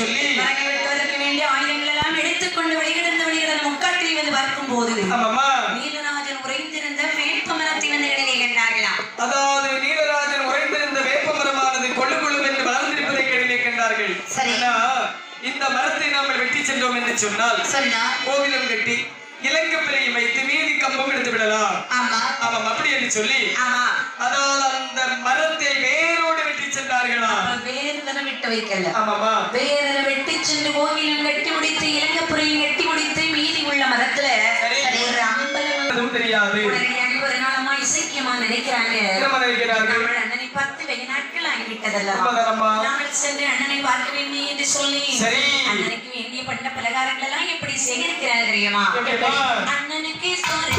சொல்லி மரங்கள் வெட்டுவதற்கு வேண்டிய ஆயுதங்கள் எல்லாம் எடுத்துக்கொண்டு வெளியிடந்த முக்காட்டில் வந்து பார்க்கும் போது நீலராஜன் உறைந்திருந்த வேப்ப மரத்தை வந்து இடையே கண்டார்களாம். அதாவது நீலராஜன் உறைந்திருந்த வேப்ப மரமானது கொள்ளு கொள்ளு என்று வளர்ந்திருப்பதை இடையே கண்டார்கள். இந்த மரத்தை நாம் வெட்டி சென்றோம் என்று சொன்னால் கோவிலும் கட்டி இலங்கு பிறையை வைத்து மீதி கம்பம் எடுத்து விடலாம். ஆமாம் அப்படி என்று சொல்லி அதாவது அந்த மரத்தை வேரோடு வெட்டி சென்றார்களா? வேறு விட்டு வைக்கல. ஆமாமா வேறு வெட்டி சென்று கோவிலும் கட்டி முடித்து இலங்கு பிறையும் கட்டி முடித்து மீதி உள்ள மரத்துல ஒரு அம்பலம் தெரியாது. ஒரு நாளமா இசைக்கியமா நினைக்கிறாங்க. அண்ணனை பார்த்து வெகு நாட்கள் ஆகிவிட்டதல்லவா? நாங்கள் சென்று அண்ணனை பார்க்க வேண்டும் என்று சொல்லி அண்ணனுக்கு வேண்டிய பண்ண பலகாரங்கள் எல்லாம் எப்படி சேகரிக்கிறார் தெரியுமா? அண்ணனுக்கு சோறு